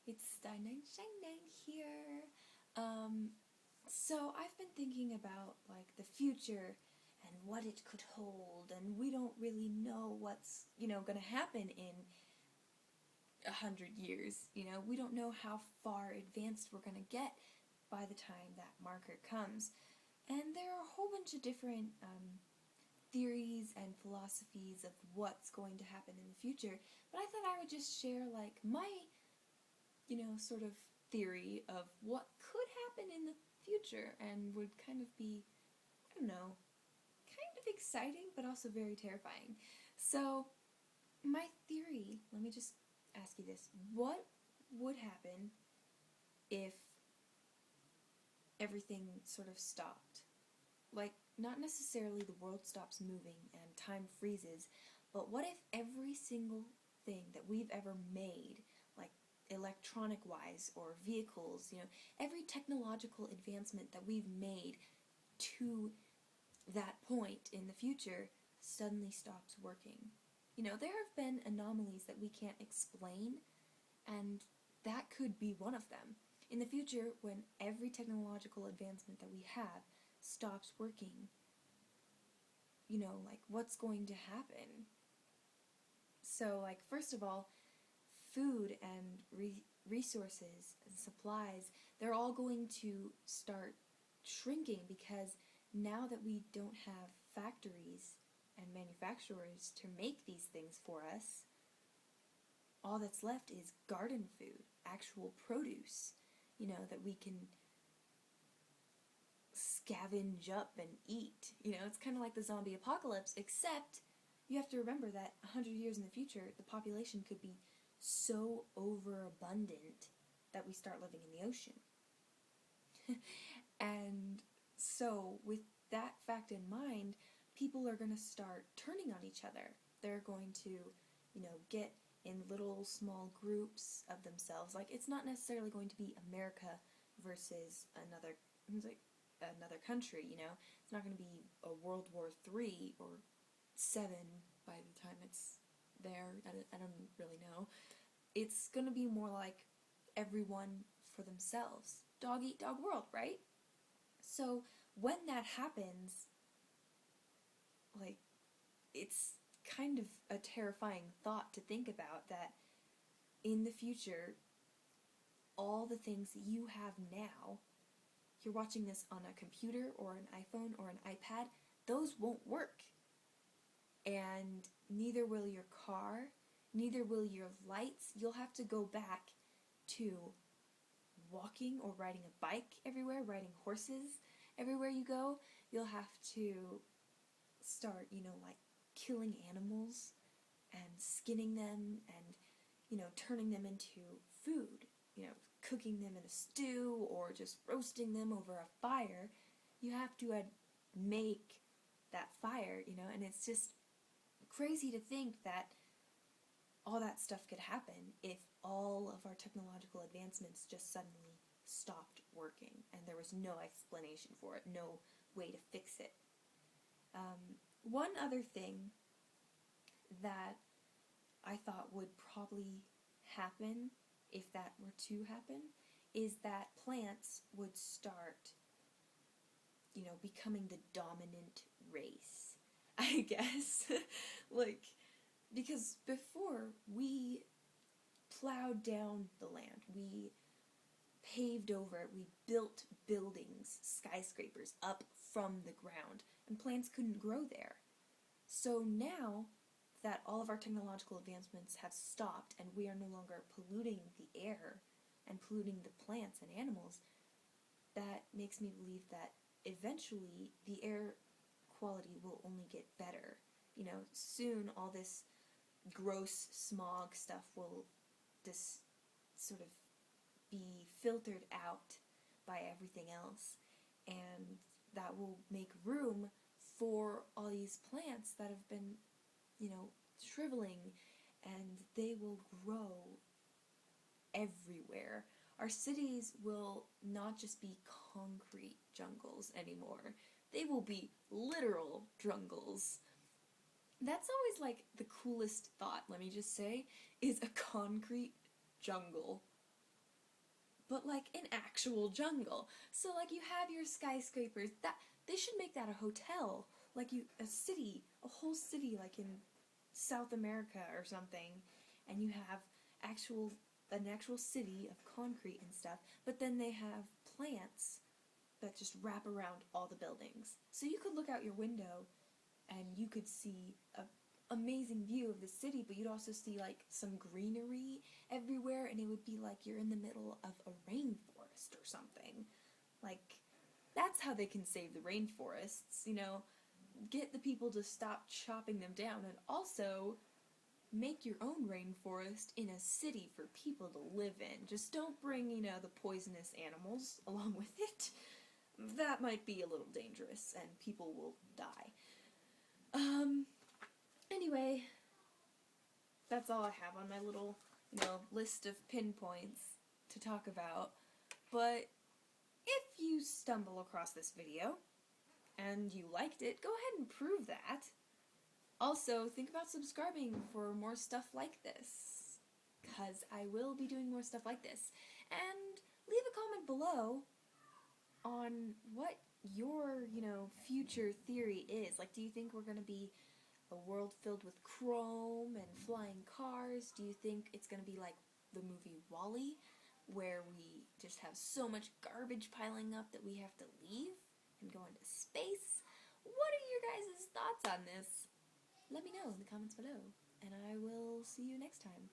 It's Shine here. So I've been thinking about like the future and what it could hold, and we don't really know what's gonna happen in 100 years. We don't know how far advanced we're gonna get by the time that marker comes, and there are a whole bunch of different theories and philosophies of what's going to happen in the future. But I thought I would just share like my sort of theory of what could happen in the future and would kind of be, I don't know, kind of exciting but also very terrifying. So, my theory, let me just ask you this. What would happen if everything sort of stopped? Like, not necessarily the world stops moving and time freezes, but what if every single thing that we've ever made, like electronic wise or vehicles, every technological advancement that we've made to that point in the future suddenly stops working? There have been anomalies that we can't explain, and that could be one of them. In the future, when every technological advancement that we have stops working, like what's going to happen? So, like, first of all, food and resources and supplies, they're all going to start shrinking because now that we don't have factories and manufacturers to make these things for us, all that's left is garden food, actual produce, that we can scavenge up and eat. It's kind of like the zombie apocalypse, except you have to remember that 100 years in the future, the population could be so overabundant that we start living in the ocean. And so, with that fact in mind, people are going to start turning on each other. They're going to, get in little small groups of themselves. Like, it's not necessarily going to be America versus another country. It's not going to be a World War III or 7 by the time it's there. I don't really know. It's going to be more like everyone for themselves. Dog eat dog world, right? So when that happens, like, it's kind of a terrifying thought to think about that in the future, all the things that you have now, you're watching this on a computer or an iPhone or an iPad, those won't work. And neither will your car, neither will your lights. You'll have to go back to walking or riding a bike everywhere, riding horses everywhere you go. You'll have to start, like killing animals and skinning them and, turning them into food, cooking them in a stew or just roasting them over a fire. You have to make that fire, and it's just crazy to think that all that stuff could happen if all of our technological advancements just suddenly stopped working and there was no explanation for it, no way to fix it. One other thing that I thought would probably happen if that were to happen is that plants would start, becoming the dominant race, I guess. Like, because before we plowed down the land, we paved over it, we built buildings, skyscrapers up from the ground, and plants couldn't grow there. So now that all of our technological advancements have stopped and we are no longer polluting the air and polluting the plants and animals, that makes me believe that eventually the air quality will only get better. Soon all this gross smog stuff will just sort of be filtered out by everything else, and that will make room for all these plants that have been, shriveling, and they will grow everywhere. Our cities will not just be concrete jungles anymore. They will be literal jungles. That's always like the coolest thought, let me just say, is a concrete jungle. but like an actual jungle. So like you have your skyscrapers, that they should make that a hotel, like a whole city like in South America or something, and you have an actual city of concrete and stuff, but then they have plants that just wrap around all the buildings. So you could look out your window and you could see a amazing view of the city, but you'd also see like some greenery everywhere, and it would be like you're in the middle of a rainforest or something. Like, that's how they can save the rainforests, get the people to stop chopping them down, and also make your own rainforest in a city for people to live in. Just don't bring, the poisonous animals along with it. That might be a little dangerous, and people will die. Anyway, that's all I have on my little, list of pinpoints to talk about. But if you stumble across this video and you liked it, go ahead and prove that. Also, think about subscribing for more stuff like this, because I will be doing more stuff like this. And leave a comment below on what your, future theory is. Like, do you think we're going to be a world filled with chrome and flying cars? Do you think it's going to be like the movie WALL-E, where we just have so much garbage piling up that we have to leave and go into space? What are your guys' thoughts on this? Let me know in the comments below, and I will see you next time.